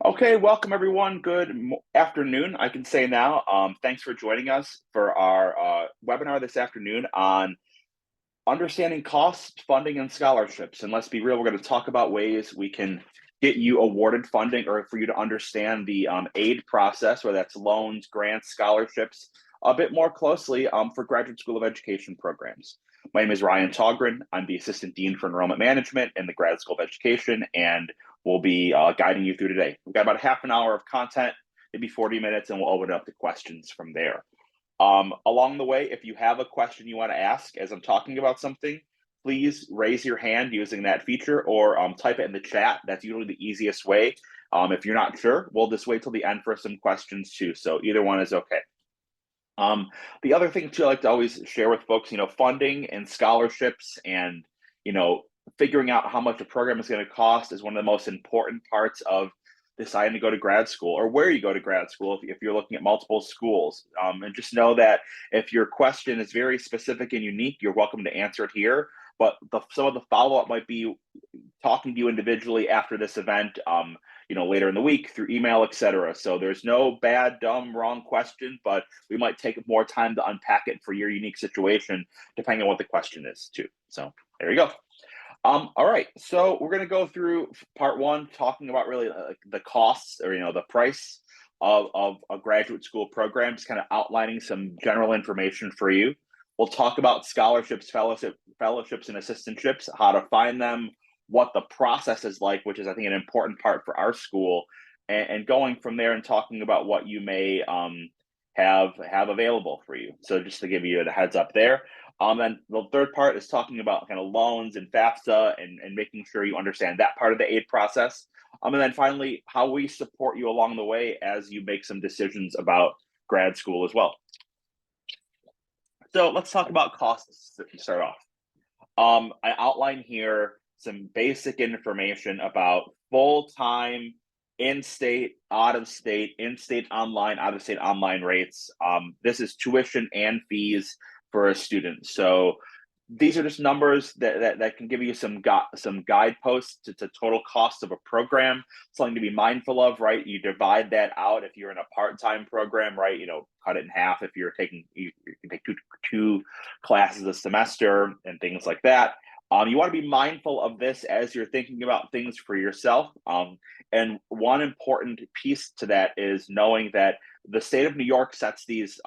Okay, welcome everyone. Good afternoon, I can say now. Thanks for joining us for our webinar this afternoon on understanding costs, funding, and scholarships. And let's be real, we're going to talk about ways we can get you awarded funding or for you to understand the aid process, whether that's loans, grants, scholarships, a bit more closely for Graduate School of Education programs. My name is Ryan Togren. I'm the Assistant Dean for Enrollment Management in the Grad School of Education, and we'll be guiding you through today. We've got about half an hour of content, maybe 40 minutes, and we'll open it up to questions from there. Along the way, if you have a question you want to ask as I'm talking about something, please raise your hand using that feature or type it in the chat. That's usually the easiest way. If you're not sure, we'll just wait till the end for some questions too. So either one is okay. The other thing too, I like to always share with folks, funding and scholarships and, figuring out how much a program is going to cost is one of the most important parts of deciding to go to grad school or where you go to grad school if you're looking at multiple schools. And just know that if your question is very specific and unique, you're welcome to answer it here. But some of the follow-up might be talking to you individually after this event, later in the week through email, etc. So there's no bad, dumb, wrong question, but we might take more time to unpack it for your unique situation, depending on what the question is too. So there you go. All right, so we're going to go through part one, talking about really the costs or the price of a graduate school program, just kind of outlining some general information for you. We'll talk about scholarships, fellowships, and assistantships, how to find them, what the process is like, which is I think an important part for our school, and going from there and talking about what you may have available for you. So just to give you the heads up there. And the third part is talking about kind of loans and FAFSA and making sure you understand that part of the aid process. And then finally, how we support you along the way as you make some decisions about grad school as well. So let's talk about costs to start off. I outline here some basic information about full-time, in-state, out-of-state, in-state online, out-of-state online rates. This is tuition and fees for a student. So these are just numbers that can give you some guideposts to total cost of a program, something to be mindful of, right? You divide that out if you're in a part-time program, right? Cut it in half if you're taking, you can take two classes a semester and things like that. You want to be mindful of this as you're thinking about things for yourself. And one important piece to that is knowing that the state of New York sets these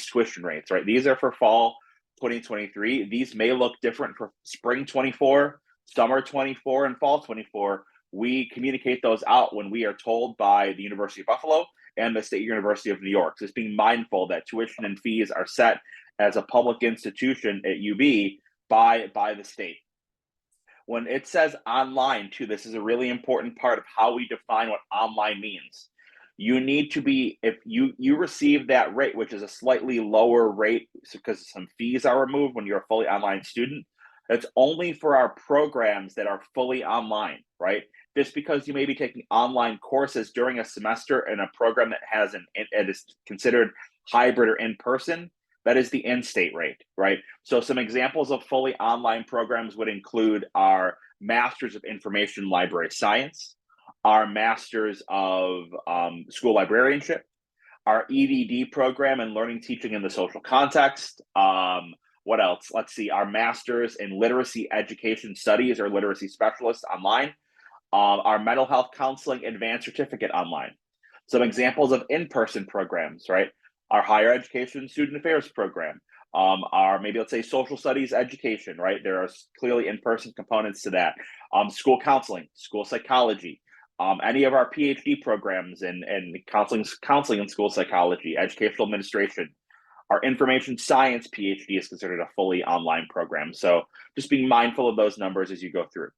tuition rates, right? These are for fall 2023. These may look different for spring 24, summer 24, and fall 24. We communicate those out when we are told by the University of Buffalo and the State University of New York. So just being mindful that tuition and fees are set as a public institution at UB by the state. When it says online too, this is a really important part of how we define what online means. You need to be, if you receive that rate, which is a slightly lower rate because some fees are removed when you're a fully online student, it's only for our programs that are fully online, right? Just because you may be taking online courses during a semester in a program that it is considered hybrid or in-person, that is the in-state rate, right? So some examples of fully online programs would include our Masters of Information Library Science, our Masters of School Librarianship, our EDD program in Learning, Teaching in the Social Context. What else? Let's see, our Masters in Literacy Education Studies or Literacy Specialist online, our Mental Health Counseling Advanced Certificate online. Some examples of in-person programs, right? Our Higher Education Student Affairs program, our maybe let's say Social Studies Education, right? There are clearly in-person components to that. School counseling, school psychology, any of our PhD programs and counseling and school psychology, educational administration. Our information science PhD is considered a fully online program. So just being mindful of those numbers as you go through.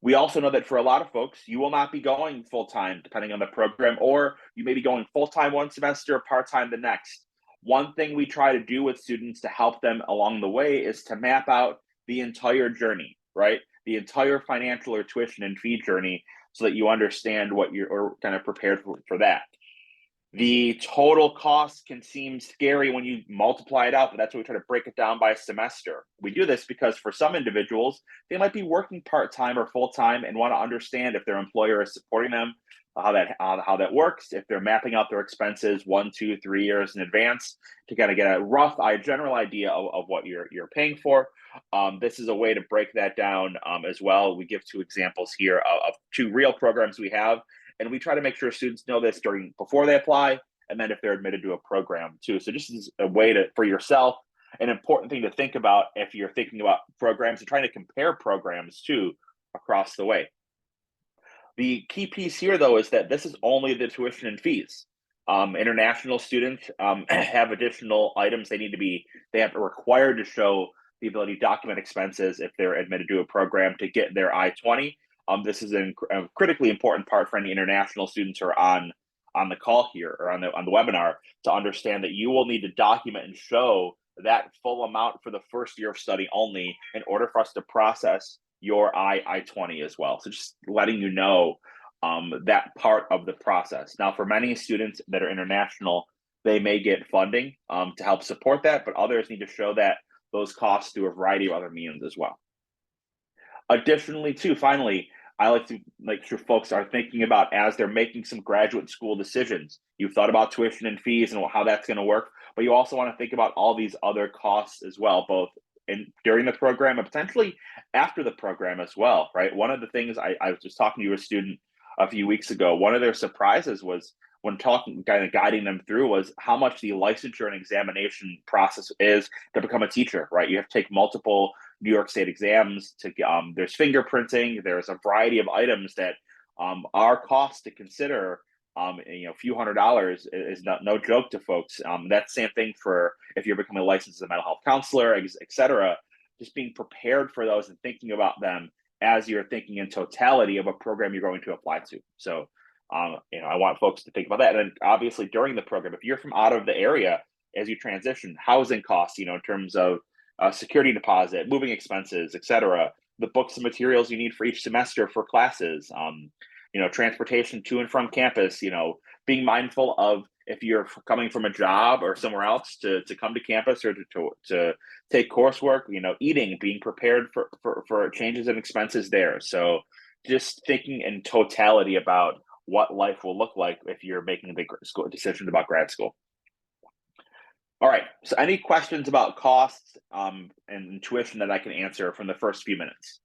We also know that for a lot of folks, you will not be going full-time depending on the program, or you may be going full-time one semester, part-time the next. One thing we try to do with students to help them along the way is to map out the entire journey, right? The entire financial or tuition and fee journey so that you understand what you're kind of prepared for that. The total cost can seem scary when you multiply it out, but that's why we try to break it down by semester. We do this because for some individuals, they might be working part-time or full-time and want to understand if their employer is supporting them, how that works, if they're mapping out their expenses 1, 2, 3 years in advance to kind of get a rough, general idea of what you're paying for. This is a way to break that down as well. We give two examples here of two real programs we have, and we try to make sure students know this before they apply, and then if they're admitted to a program too. So just as a way for yourself, an important thing to think about if you're thinking about programs and trying to compare programs too across the way. The key piece here, though, is that this is only the tuition and fees. International students have additional items they have required to show the ability to document expenses if they're admitted to a program to get their I-20. This is a critically important part for any international students who are on the call here or on the webinar to understand that you will need to document and show that full amount for the first year of study only in order for us to process your I-20 as well. So just letting you know that part of the process. Now, for many students that are international, they may get funding to help support that, but others need to show that those costs through a variety of other means as well. Additionally, too, finally, I like to make sure folks are thinking about as they're making some graduate school decisions. You've thought about tuition and fees and how that's going to work, but you also want to think about all these other costs as well, both during the program and potentially after the program as well, right? One of the things I was just talking to a student a few weeks ago, one of their surprises was when kind of guiding them through was how much the licensure and examination process is to become a teacher, right? You have to take multiple New York State exams to there's fingerprinting, there's a variety of items that are costs to consider. A few $100s is no joke to folks. That's same thing for if you're becoming licensed as a mental health counselor, et cetera. Just being prepared for those and thinking about them as you're thinking in totality of a program you're going to apply to. So, I want folks to think about that. And obviously during the program, if you're from out of the area, as you transition, housing costs, in terms of security deposit, moving expenses, et cetera, the books and materials you need for each semester for classes, transportation to and from campus, being mindful of if you're coming from a job or somewhere else to come to campus or to take coursework, eating, being prepared for changes in expenses there. So just thinking in totality about what life will look like if you're making a big school decision about grad school. All right, so any questions about costs and tuition that I can answer from the first few minutes?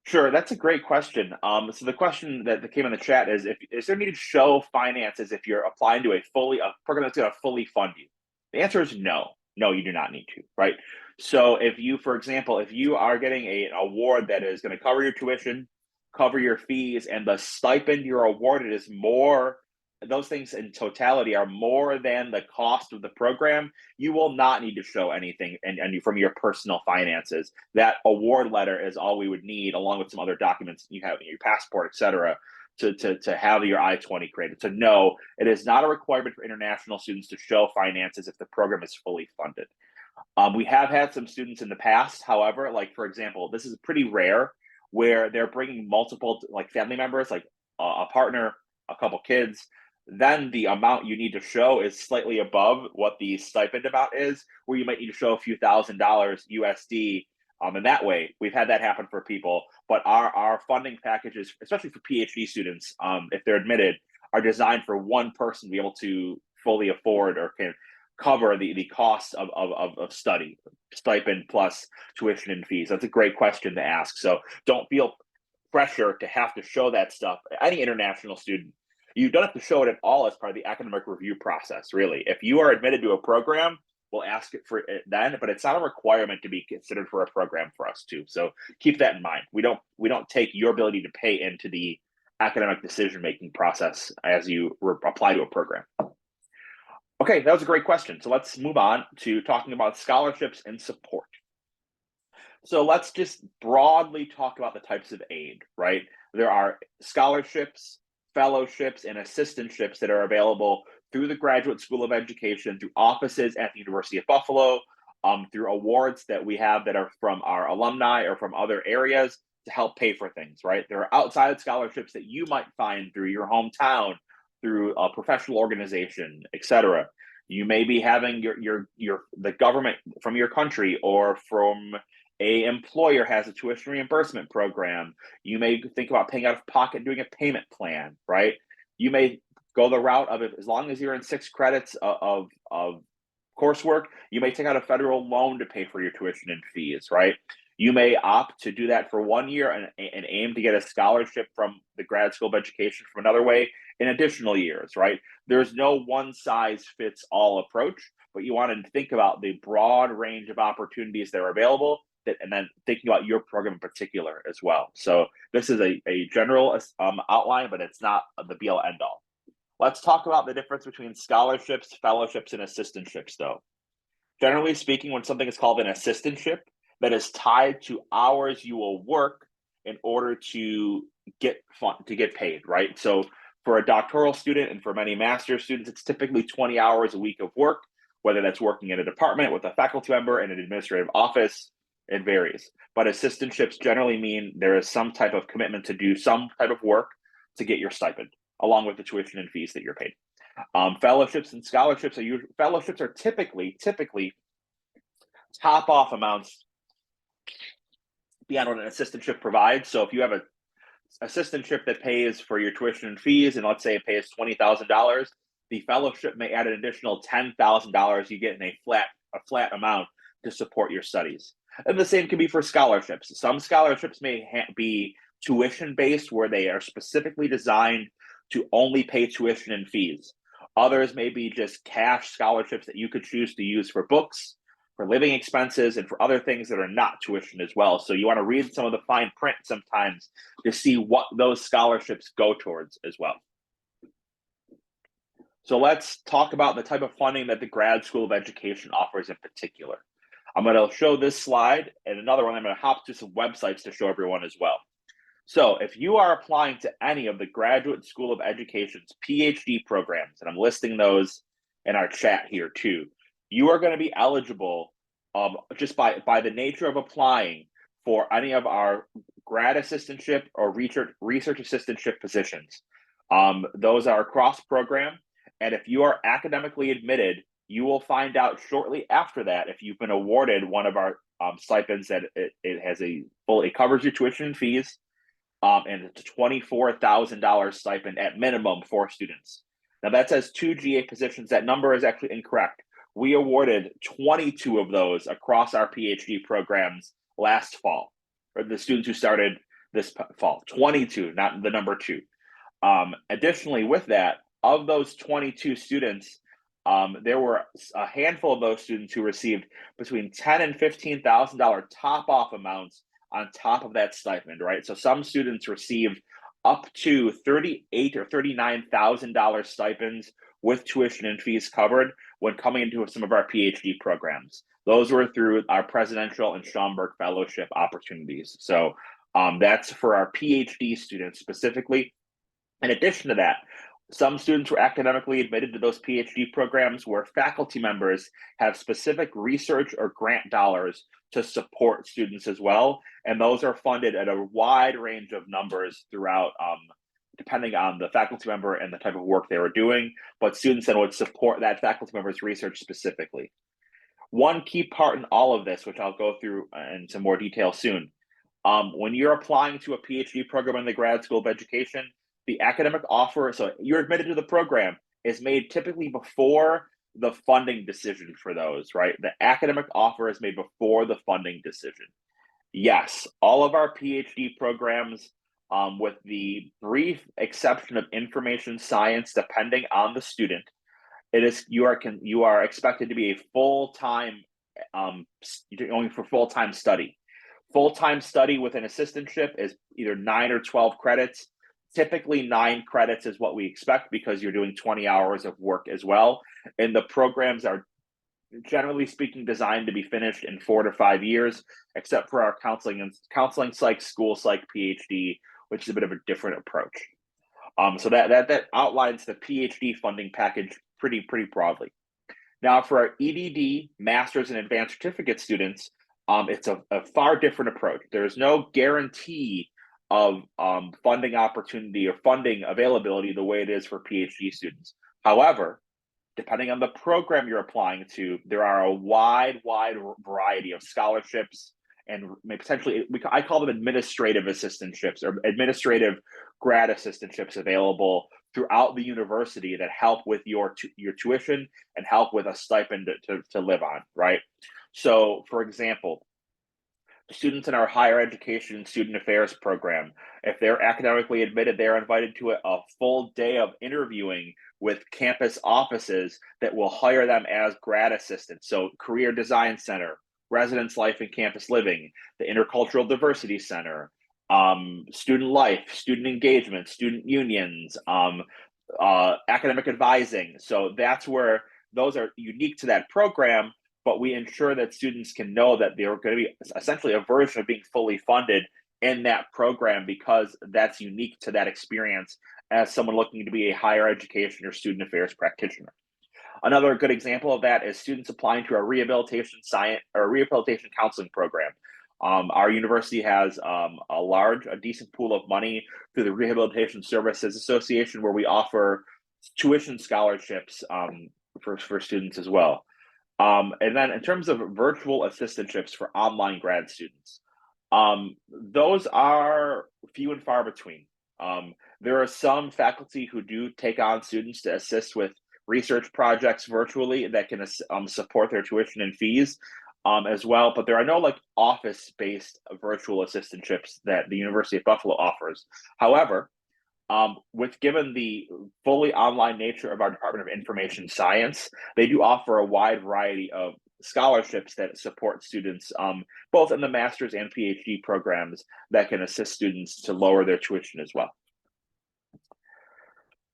Sure, that's a great question. So the question that came in the chat is there need to show finances if you're applying to a program that's going to fully fund you? The answer is no. No, you do not need to, right? So if you, for example, if you are getting an award that is going to cover your tuition, cover your fees, and the stipend you're awarded is more, those things in totality are more than the cost of the program, you will not need to show anything and from your personal finances. That award letter is all we would need, along with some other documents you have, your passport, et cetera, to have your I-20 created. So no, it is not a requirement for international students to show finances if the program is fully funded. We have had some students in the past, however, like for example, this is pretty rare, where they're bringing multiple like family members, like a partner, a couple kids. Then the amount you need to show is slightly above what the stipend amount is, where you might need to show a few $1,000s USD. And that way, we've had that happen for people. But our funding packages, especially for PhD students, if they're admitted, are designed for one person to be able to fully afford or can cover the cost of study, stipend plus tuition and fees. That's a great question to ask. So don't feel pressure to have to show that stuff. Any international student, you don't have to show it at all as part of the academic review process, really. If you are admitted to a program, we'll ask it for it then, but it's not a requirement to be considered for a program for us too. So keep that in mind. We don't take your ability to pay into the academic decision-making process as you apply to a program. Okay, that was a great question. So let's move on to talking about scholarships and support. So let's just broadly talk about the types of aid, right? There are scholarships, fellowships, and assistantships that are available through the Graduate School of Education, through offices at the University of Buffalo, through awards that we have that are from our alumni or from other areas. to help pay for things, right? There are outside scholarships that you might find through your hometown, through a professional organization, etc. You may be having the government from your country or from a employer has a tuition reimbursement program. You may think about paying out of pocket, doing a payment plan, right? You may go the route of it as long as you're in 6 credits of coursework, you may take out a federal loan to pay for your tuition and fees, right? You may opt to do that for 1 year and aim to get a scholarship from the Grad School of Education from another way in additional years, right? There's no one size fits all approach, but you want to think about the broad range of opportunities that are available and then thinking about your program in particular as well. So this is a general outline, but it's not the be all end all. Let's talk about the difference between scholarships, fellowships, and assistantships, though. Generally speaking, when something is called an assistantship, that is tied to hours you will work in order to get paid, right? So for a doctoral student and for many master's students, it's typically 20 hours a week of work, whether that's working in a department with a faculty member in an administrative office, it varies. But assistantships generally mean there is some type of commitment to do some type of work to get your stipend, along with the tuition and fees that you're paid. Fellowships and scholarships are typically top off amounts beyond what an assistantship provides. So if you have an assistantship that pays for your tuition and fees, and let's say it pays $20,000, the fellowship may add an additional $10,000 you get in a flat amount to support your studies. And the same can be for scholarships. Some scholarships may be tuition based, where they are specifically designed to only pay tuition and fees. Others may be just cash scholarships that you could choose to use for books, for living expenses, and for other things that are not tuition as well. So you want to read some of the fine print sometimes to see what those scholarships go towards as well. So let's talk about the type of funding that the Grad School of Education offers in particular. I'm going to show this slide, and another one I'm going to hop to some websites to show everyone as well. So if you are applying to any of the Graduate School of Education's PhD programs, and I'm listing those in our chat here too, you are going to be eligible just by the nature of applying for any of our grad assistantship or research assistantship positions. Those are cross program, and if you are academically admitted, you will find out shortly after that if you've been awarded one of our stipends that it covers your tuition and fees, and it's a $24,000 stipend at minimum for students. Now that says 2 GA positions. That number is actually incorrect. We awarded 22 of those across our PhD programs last fall, or the students who started this fall. 22, not the number 2. Additionally, with that, of those 22 students, there were a handful of those students who received between $10,000 and $15,000 top-off amounts on top of that stipend, right? So some students received up to $38,000 or $39,000 stipends with tuition and fees covered when coming into some of our PhD programs. Those were through our Presidential and Schomburg Fellowship opportunities. So that's for our PhD students specifically. In addition to that, some students were academically admitted to those PhD programs where faculty members have specific research or grant dollars to support students as well. And those are funded at a wide range of numbers throughout, depending on the faculty member and the type of work they were doing, but students then would support that faculty member's research specifically. One key part in all of this, which I'll go through in some more detail soon, when you're applying to a PhD program in the Grad School of Education, the academic offer, so you're admitted to the program, is made typically before the funding decision for those, right? The academic offer is made before the funding decision. Yes, all of our PhD programs, with the brief exception of information science, depending on the student, you are expected to be a full-time, you're going for full-time study. Full-time study with an assistantship is either 9 or 12 credits. Typically 9 credits is what we expect because you're doing 20 hours of work as well. And the programs are, generally speaking, designed to be finished in 4 to 5 years, except for our counseling psych, school psych PhD, which is a bit of a different approach. So that outlines the PhD funding package pretty broadly. Now for our EDD, master's and advanced certificate students, It's a far different approach. There's no guarantee of funding opportunity or funding availability the way it is for PhD students. However, depending on the program you're applying to, there are a wide variety of scholarships and potentially, I call them administrative assistantships or administrative grad assistantships available throughout the university that help with your tuition and help with a stipend to live on, right? So, for example, students in our higher education student affairs program, if they're academically admitted, they're invited to a full day of interviewing with campus offices that will hire them as grad assistants. So Career Design Center, Residence Life and Campus Living, the Intercultural Diversity Center, Student Life, Student Engagement, Student Unions, academic advising. So that's where those are unique to that program, but we ensure that students can know that they're going to be essentially a version of being fully funded in that program because that's unique to that experience as someone looking to be a higher education or student affairs practitioner. Another good example of that is students applying to a rehabilitation science or rehabilitation counseling program. Our university has a decent pool of money through the Rehabilitation Services Association, where we offer tuition scholarships for students as well. And then in terms of virtual assistantships for online grad students, those are few and far between. There are some faculty who do take on students to assist with research projects virtually that can support their tuition and fees as well, but there are no like office-based virtual assistantships that the University of Buffalo offers. However, given the fully online nature of our Department of Information Science, they do offer a wide variety of scholarships that support students, both in the master's and PhD programs, that can assist students to lower their tuition as well.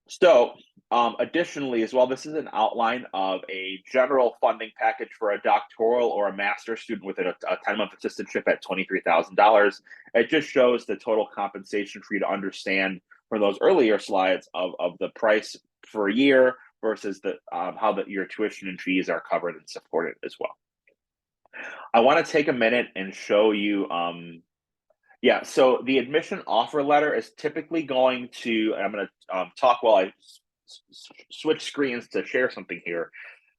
So, additionally, as well, this is an outline of a general funding package for a doctoral or a master's student with a 10-month assistantship at $23,000. It just shows the total compensation for you to understand from those earlier slides of the price for a year versus how your tuition and fees are covered and supported as well. I want to take a minute and show you so the admission offer letter is typically going to, and I'm going to talk while I switch screens to share something here.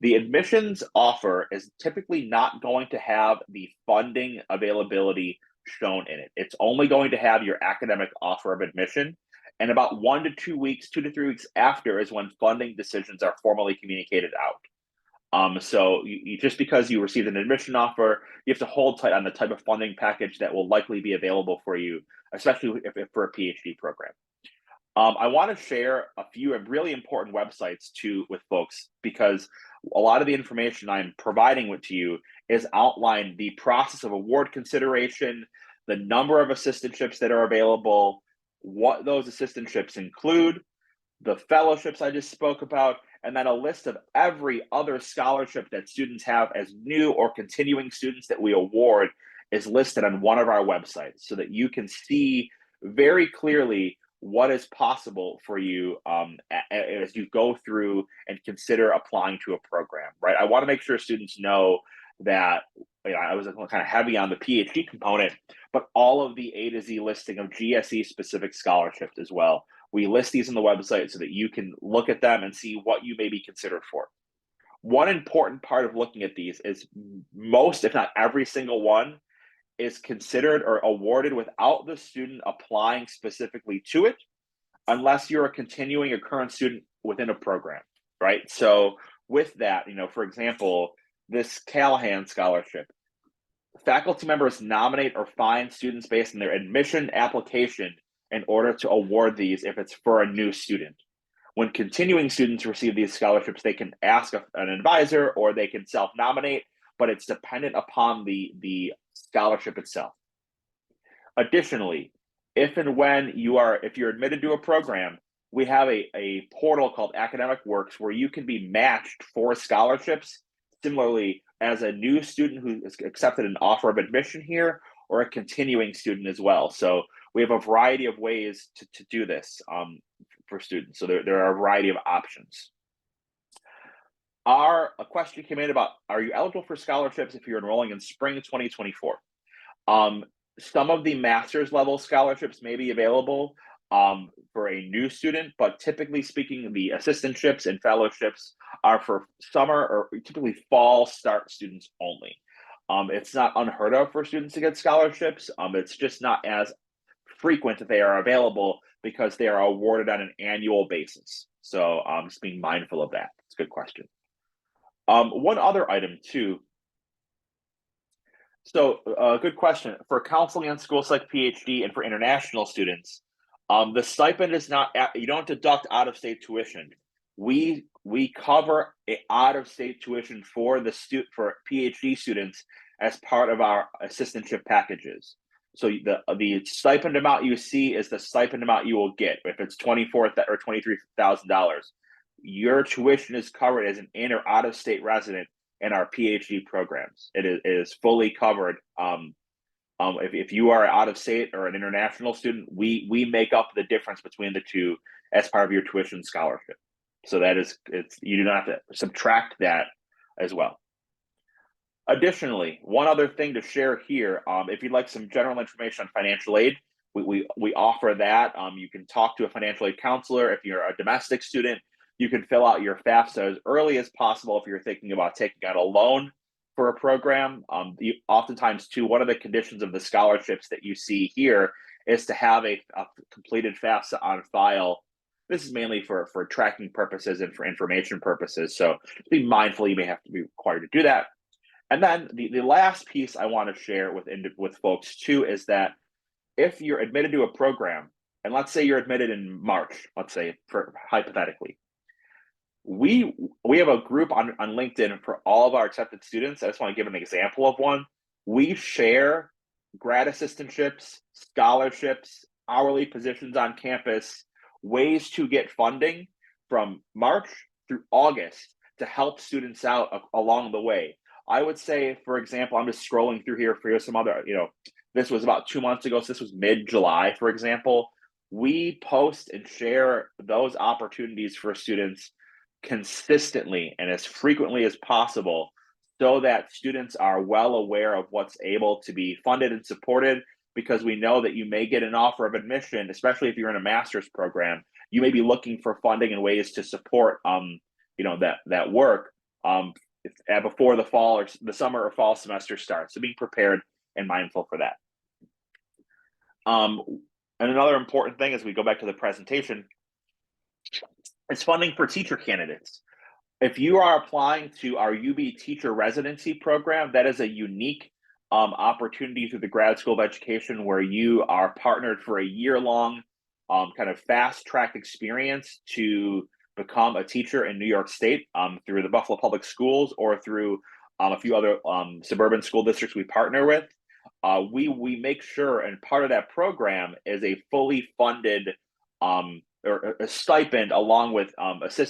The admissions offer is typically not going to have the funding availability shown in it. It's only going to have your academic offer of admission. And about 1 to 2 weeks, 2 to 3 weeks after is when funding decisions are formally communicated out. So just because you received an admission offer, you have to hold tight on the type of funding package that will likely be available for you, especially if for a PhD program. I want to share a few really important websites with folks, because a lot of the information I'm providing to you is outlined the process of award consideration, the number of assistantships that are available, what those assistantships include, the fellowships I just spoke about, and then a list of every other scholarship that students have as new or continuing students that we award is listed on one of our websites, so that you can see very clearly what is possible for you as you go through and consider applying to a program, right? I want to make sure students know that I was kind of heavy on the PhD component, but all of the A to Z listing of GSE specific scholarships as well. We list these on the website so that you can look at them and see what you may be considered for. One important part of looking at these is most, if not every single one, is considered or awarded without the student applying specifically to it, unless you're a continuing or current student within a program, right? So with that, for example, this Callahan scholarship, faculty members nominate or find students based on their admission application in order to award these if it's for a new student. When continuing students receive these scholarships, they can ask an advisor or they can self-nominate, but it's dependent upon the scholarship itself. Additionally, if you're admitted to a program, we have a portal called Academic Works where you can be matched for scholarships. Similarly, as a new student who has accepted an offer of admission here, or a continuing student as well. So we have a variety of ways to do this for students. So there are a variety of options. A question came in about, are you eligible for scholarships if you're enrolling in spring 2024? Um, some of the master's level scholarships may be available for a new student, but typically speaking, the assistantships and fellowships are for summer or typically fall start students only. It's not unheard of for students to get scholarships. It's just not as frequent that they are available because they are awarded on an annual basis. So just being mindful of that. It's a good question. One other item too. So, good question. For counseling on school psych PhD and for international students, the stipend is not you don't deduct out of state tuition. We cover a out of state tuition for for PhD students as part of our assistantship packages. So the stipend amount you see is the stipend amount you will get. If it's $23,000, your tuition is covered as an in or out of state resident in our PhD programs. It is fully covered. If you are out of state or an international student, we make up the difference between the two as part of your tuition scholarship. So you do not have to subtract that as well. Additionally, one other thing to share here, if you'd like some general information on financial aid, we offer that. You can talk to a financial aid counselor. If you're a domestic student, you can fill out your FAFSA as early as possible if you're thinking about taking out a loan for a program. Oftentimes, too, one of the conditions of the scholarships that you see here is to have a completed FAFSA on file. This is mainly for tracking purposes and for information purposes. So be mindful, you may have to be required to do that. And then the last piece I want to share with folks too is that if you're admitted to a program, and let's say you're admitted in March, let's say hypothetically, we have a group on LinkedIn for all of our accepted students. I just want to give an example of one. We share grad assistantships, scholarships, hourly positions on campus, ways to get funding from March through August to help students out along the way. I would say, for example, I'm just scrolling through here for some other, this was about 2 months ago. So this was mid-July, for example. We post and share those opportunities for students consistently and as frequently as possible so that students are well aware of what's able to be funded and supported, because we know that you may get an offer of admission, especially if you're in a master's program. You may be looking for funding and ways to support that work before the fall or the summer or fall semester starts. So being prepared and mindful for that. And another important thing as we go back to the presentation is funding for teacher candidates. If you are applying to our UB teacher residency program, that is a unique opportunity through the Grad School of Education where you are partnered for a year-long kind of fast-track experience to become a teacher in New York State through the Buffalo Public Schools or through a few other suburban school districts we partner with. We make sure, and part of that program is a fully funded or a stipend along with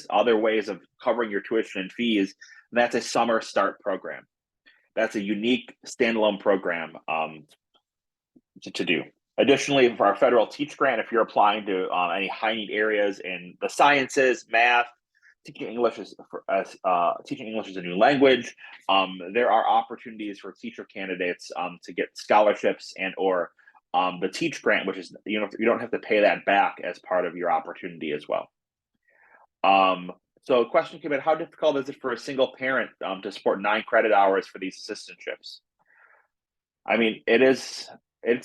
other ways of covering your tuition and fees. And that's a summer start program. That's a unique standalone program to do. Additionally, for our federal Teach Grant, if you're applying to any high need areas in the sciences, math, teaching English as a new language, there are opportunities for teacher candidates to get scholarships and or the Teach Grant, which is you don't have to pay that back as part of your opportunity as well. So a question came in: how difficult is it for a single parent to support 9 credit hours for these assistantships? I mean, it's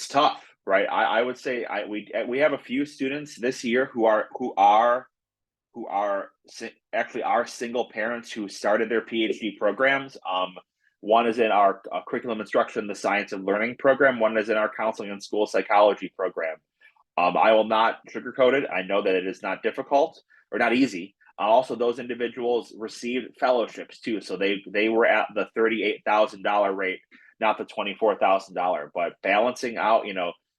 tough, right? I would say we have a few students this year who are actually our single parents who started their PhD programs. One is in our curriculum instruction, the science of learning program. One is in our counseling and school psychology program. I will not sugarcoat it. I know that it is not difficult or not easy. Also, those individuals received fellowships too. So they were at the $38,000 rate, not the $24,000. But balancing out,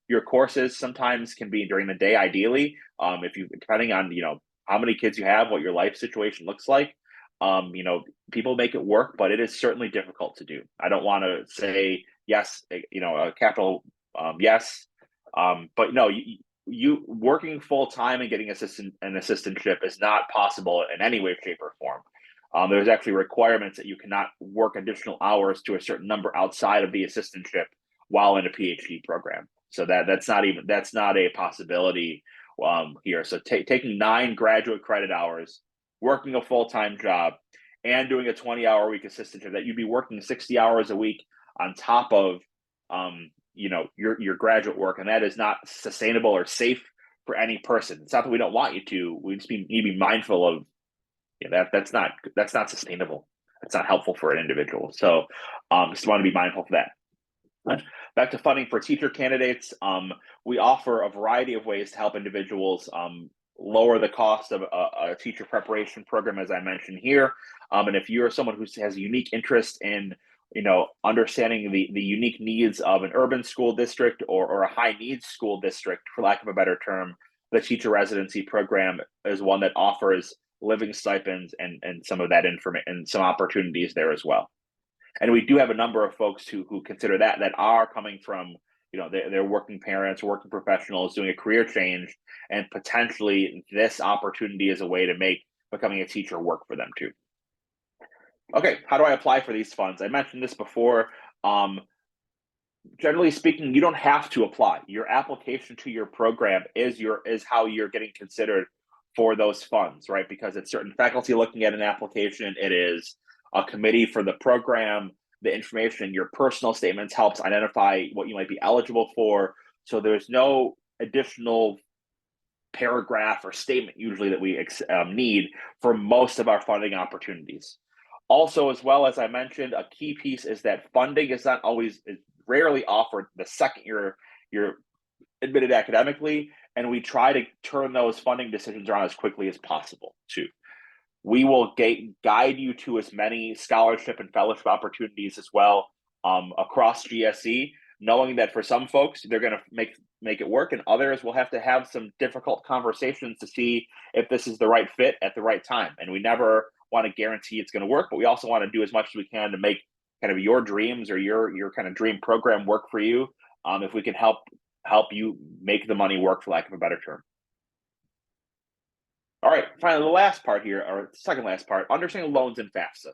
your courses sometimes can be during the day, ideally, depending on, how many kids you have, what your life situation looks like. People make it work, but it is certainly difficult to do. I don't want to say yes, a capital yes, but no, you working full time and getting an assistantship is not possible in any way, shape, or form. There's actually requirements that you cannot work additional hours to a certain number outside of the assistantship while in a PhD program. So that's not a possibility here. So taking 9 graduate credit hours, working a full-time job, and doing a 20-hour week assistantship, that you'd be working 60 hours a week on top of your graduate work, and that is not sustainable or safe for any person. It's not that we don't want you to. We just need to be mindful of that's not sustainable. It's not helpful for an individual. So just want to be mindful of that. Back to funding for teacher candidates, we offer a variety of ways to help individuals lower the cost of a teacher preparation program, as I mentioned here. And if you're someone who has a unique interest in understanding the unique needs of an urban school district or a high needs school district, for lack of a better term, the teacher residency program is one that offers living stipends and some of that information and some opportunities there as well. And we do have a number of folks who consider that are coming from, they're working parents, working professionals, doing a career change, and potentially this opportunity is a way to make becoming a teacher work for them too. Okay, how do I apply for these funds? I mentioned this before. Generally speaking, you don't have to apply. Your application to your program is how you're getting considered for those funds, right? Because it's certain faculty looking at an application. It is a committee for the program. The information in your personal statements helps identify what you might be eligible for. So there's no additional paragraph or statement usually that we need for most of our funding opportunities. Also, as well, as I mentioned, a key piece is that funding is rarely offered the second you're admitted academically, and we try to turn those funding decisions around as quickly as possible too. We will guide you to as many scholarship and fellowship opportunities as well across GSE, knowing that for some folks, they're going to make it work, and others will have to have some difficult conversations to see if this is the right fit at the right time. And we never want to guarantee it's going to work, but we also want to do as much as we can to make kind of your dreams or your kind of dream program work for you. If we can help you make the money work, for lack of a better term. All right, finally, the last part here, or second last part, understanding loans in FAFSA.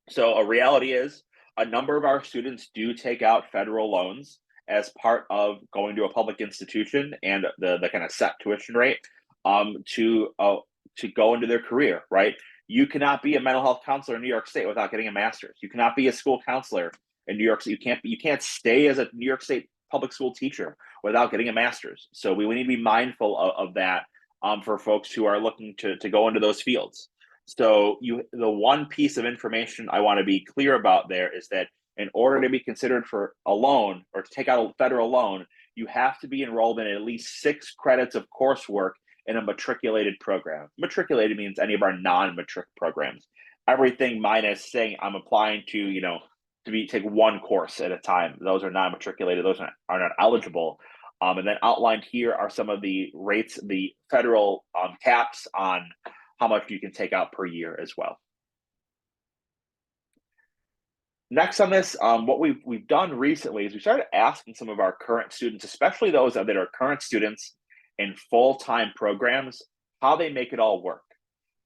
So a reality is a number of our students do take out federal loans as part of going to a public institution and the kind of set tuition rate to go into their career, right? You cannot be a mental health counselor in New York State without getting a master's. You cannot be a school counselor in New York State. You can't stay as a New York State public school teacher without getting a master's. So we need to be mindful of that for folks who are looking to go into those fields. So the one piece of information I want to be clear about there is that in order to be considered for a loan or to take out a federal loan, you have to be enrolled in at least 6 credits of coursework in a matriculated program. Matriculated means any of our non-matric programs. Everything minus saying I'm applying to, take one course at a time. Those are non-matriculated. Those are not eligible. And then outlined here are some of the rates, the federal caps on how much you can take out per year as well. Next on this, what we've done recently is we started asking some of our current students, especially those that are current students in full-time programs, how they make it all work.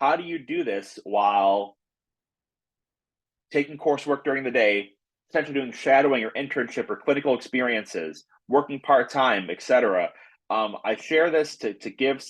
How do you do this while taking coursework during the day, potentially doing shadowing or internship or clinical experiences, working part-time, etc. I share this to give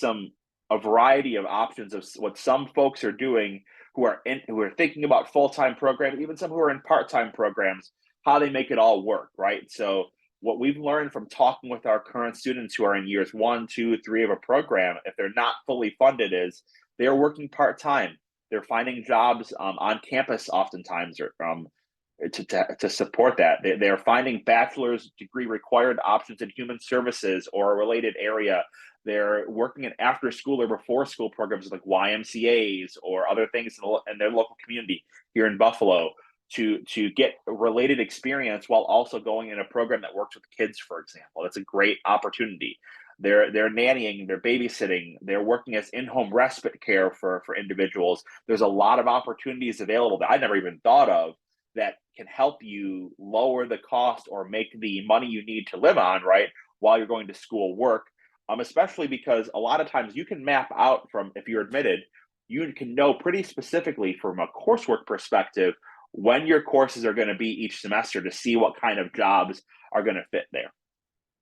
a variety of options of what some folks are doing who are thinking about full-time programs, even some who are in part-time programs, how they make it all work, right? So what we've learned from talking with our current students who are in years 1, 2, 3 of a program, if they're not fully funded, is they're working part-time. They're finding jobs on campus oftentimes to support that. They're finding bachelor's degree required options in human services or a related area. They're working in after school or before school programs like YMCAs or other things in their local community here in Buffalo to get related experience while also going in a program that works with kids, for example. That's a great opportunity. They're nannying, they're babysitting, they're working as in-home respite care for individuals. There's a lot of opportunities available that I never even thought of that can help you lower the cost or make the money you need to live on, right, while you're going to school work. Especially because a lot of times you can map out from, if you're admitted, you can know pretty specifically from a coursework perspective when your courses are going to be each semester to see what kind of jobs are going to fit there.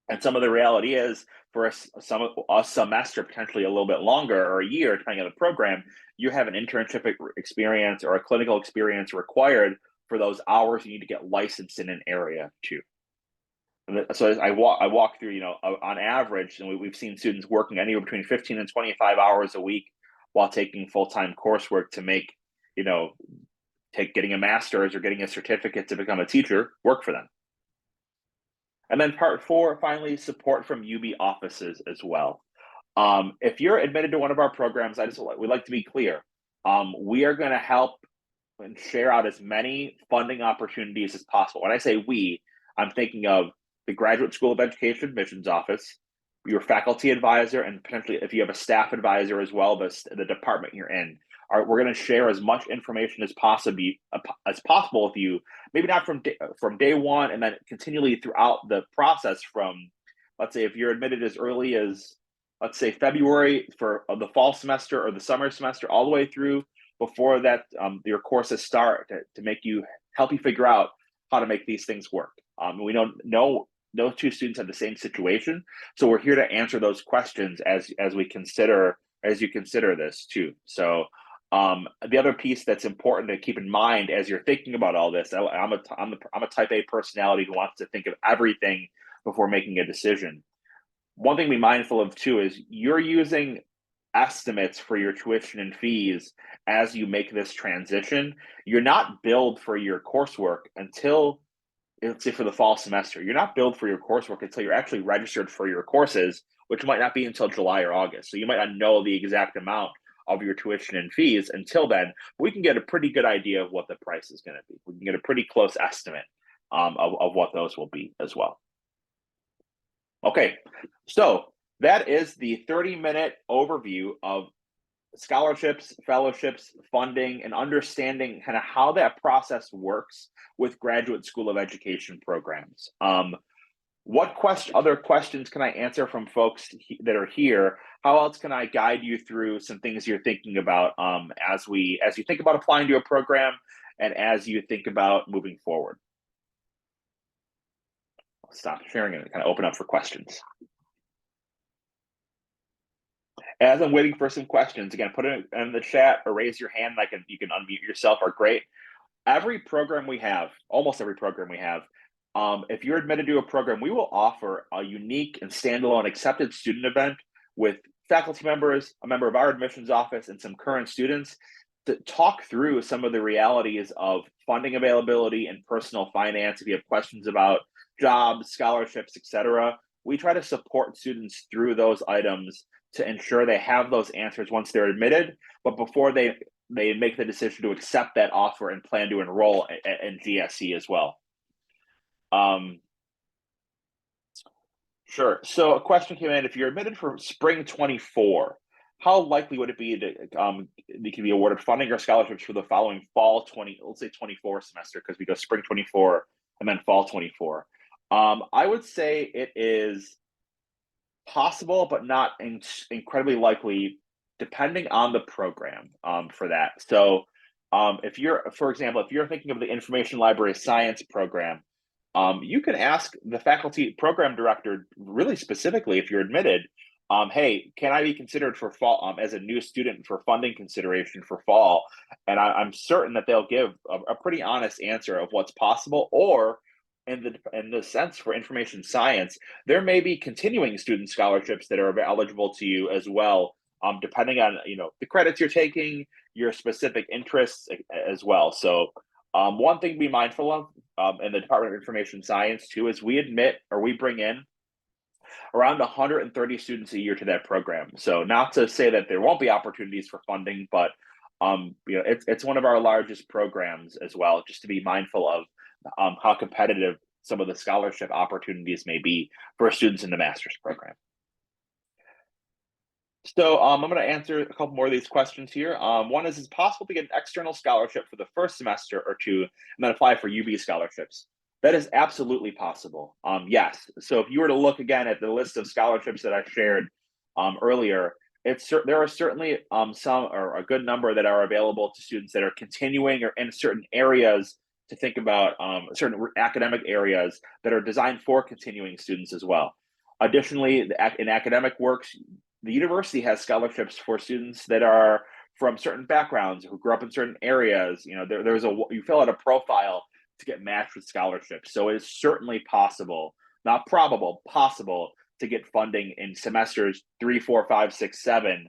And some of the reality is for a semester, potentially a little bit longer or a year, depending on the program, you have an internship experience or a clinical experience required for those hours you need to get licensed in an area too. And so as I walk through, on average, and we've seen students working anywhere between 15 and 25 hours a week while taking full-time coursework to make, getting a master's or getting a certificate to become a teacher work for them. And then part 4, finally, support from UB offices as well. If you're admitted to one of our programs, we'd like to be clear. We are going to help and share out as many funding opportunities as possible. When I say we, I'm thinking of the Graduate School of Education Admissions Office, your faculty advisor, and potentially if you have a staff advisor as well, the department you're in. We're going to share as much information as possible with you. Maybe not from day one, and then continually throughout the process. From, let's say, if you're admitted as early as, let's say, February for the fall semester or the summer semester, all the way through before that your courses start to help you figure out how to make these things work. We don't know. No two students have the same situation, so we're here to answer those questions as you consider this too. So the other piece that's important to keep in mind as you're thinking about all this, I'm a type A personality who wants to think of everything before making a decision. One thing to be mindful of too is you're using estimates for your tuition and fees as you make this transition. You're not billed for your coursework until, let's say, for the fall semester. You're not billed for your coursework until you're actually registered for your courses, which might not be until July or August. So you might not know the exact amount of your tuition and fees until then. We can get a pretty good idea of what the price is going to be. We can get a pretty close estimate of what those will be as well. Okay, so that is the 30-minute overview of scholarships, fellowships, funding, and understanding kind of how that process works with Graduate School of Education programs. What other questions can I answer from folks that are here? How else can I guide you through some things you're thinking about as you think about applying to a program and as you think about moving forward? I'll stop sharing and kind of open up for questions. As I'm waiting for some questions, again, put it in the chat or raise your hand. You can unmute yourself, are great. Every program we have, almost every program we have, if you're admitted to a program, we will offer a unique and standalone accepted student event with faculty members, a member of our admissions office, and some current students to talk through some of the realities of funding availability and personal finance. If you have questions about jobs, scholarships, etc., we try to support students through those items to ensure they have those answers once they're admitted, but before they make the decision to accept that offer and plan to enroll in GSE as well. Sure. So a question came in: if you're admitted for spring 24, how likely would it be they can be awarded funding or scholarships for the following fall 24 semester? Because we go spring 24 and then fall 24. I would say it is possible, but not incredibly likely, depending on the program for that. So for example, if you're thinking of the Information Library Science program, you can ask the faculty program director really specifically if you're admitted, hey, can I be considered for fall as a new student for funding consideration for fall? And I'm certain that they'll give a pretty honest answer of what's possible. Or in the sense for information science, there may be continuing student scholarships that are eligible to you as well, depending on the credits you're taking, your specific interests as well. So one thing to be mindful of in the Department of Information Science too is we bring in around 130 students a year to that program. So not to say that there won't be opportunities for funding, but it's one of our largest programs as well, just to be mindful of how competitive some of the scholarship opportunities may be for students in the master's program. So I'm going to answer a couple more of these questions here. One is it possible to get an external scholarship for the first semester or two and then apply for UB scholarships? That is absolutely possible. Yes. So if you were to look again at the list of scholarships that I shared earlier, there are certainly some or a good number that are available to students that are continuing or in certain areas to think about certain academic areas that are designed for continuing students as well. Additionally, in academic works, the university has scholarships for students that are from certain backgrounds who grew up in certain areas. You know, there's you fill out a profile to get matched with scholarships. So it is certainly possible, not probable, possible to get funding in semesters 3, 4, 5, 6, 7,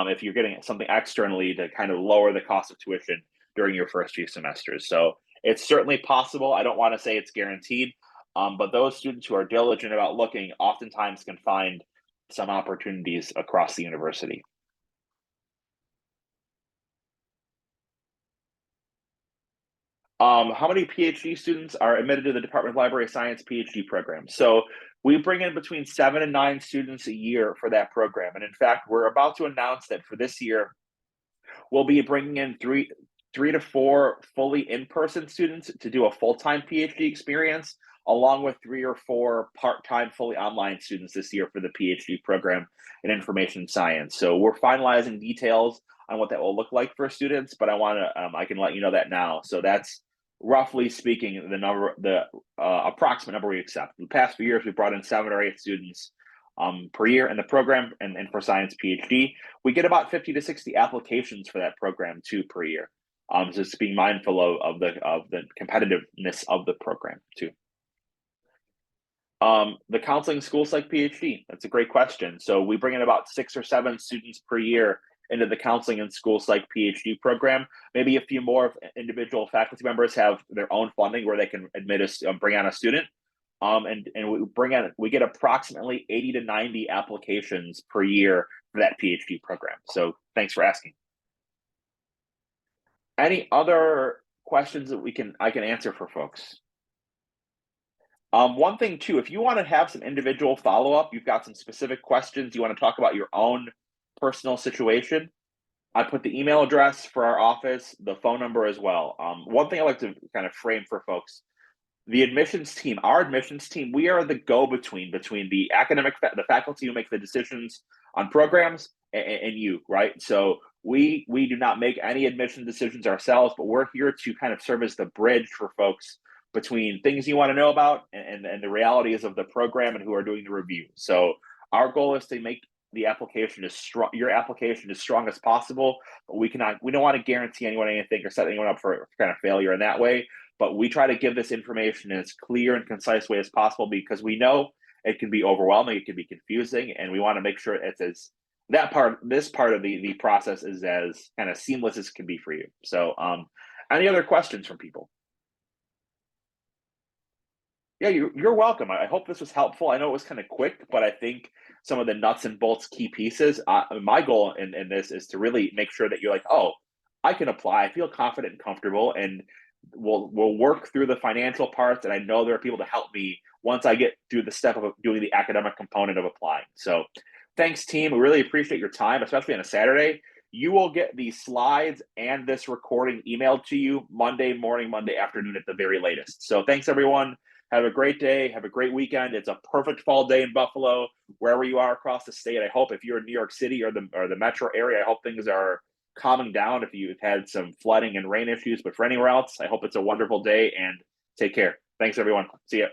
if you're getting something externally to kind of lower the cost of tuition during your first few semesters. So it's certainly possible. I don't want to say it's guaranteed, but those students who are diligent about looking oftentimes can find some opportunities across the university. How many PhD students are admitted to the Department of Library Science PhD program? So we bring in between 7 and 9 students a year for that program. And in fact, we're about to announce that for this year, we'll be bringing in three to four fully in-person students to do a full-time PhD experience, along with 3 or 4 part-time fully online students this year for the PhD program in information science. So we're finalizing details on what that will look like for students, but I can let you know that now. So that's roughly speaking the approximate number we accept. In the past few years, we brought in 7 or 8 students per year in the program, and for science PhD. We get about 50 to 60 applications for that program too per year. So just being mindful of the competitiveness of the program too. The counseling school psych PhD. That's a great question. So we bring in about 6 or 7 students per year into the counseling and school psych PhD program. Maybe a few more individual faculty members have their own funding where they can bring on a student. And we get approximately 80 to 90 applications per year for that PhD program. So thanks for asking. Any other questions that I can answer for folks? One thing too, if you want to have some individual follow-up, you've got some specific questions, you want to talk about your own personal situation, I put the email address for our office, the phone number as well. One thing I like to kind of frame for folks, our admissions team, we are the go-between between the the faculty who make the decisions on programs and you, right? So we do not make any admission decisions ourselves, but we're here to kind of serve as the bridge for folks between things you want to know about and the realities of the program and who are doing the review. So our goal is to make the application your application as strong as possible, but we don't want to guarantee anyone anything or set anyone up for kind of failure in that way. But we try to give this information in as clear and concise way as possible because we know it can be overwhelming, it can be confusing, and we want to make sure this part of the process is as kind of seamless as it can be for you. So any other questions from people? Yeah, you're welcome. I hope this was helpful. I know it was kind of quick, but I think some of the nuts and bolts key pieces. My goal in this is to really make sure that you're like, oh, I can apply. I feel confident and comfortable, and we'll work through the financial parts. And I know there are people to help me once I get through the step of doing the academic component of applying. So, thanks, team. We really appreciate your time, especially on a Saturday. You will get the slides and this recording emailed to you Monday morning, Monday afternoon at the very latest. So, thanks, everyone. Have a great day. Have a great weekend. It's a perfect fall day in Buffalo, wherever you are across the state. I hope if you're in New York City or the metro area, I hope things are calming down if you've had some flooding and rain issues. But for anywhere else, I hope it's a wonderful day and take care. Thanks, everyone. See ya.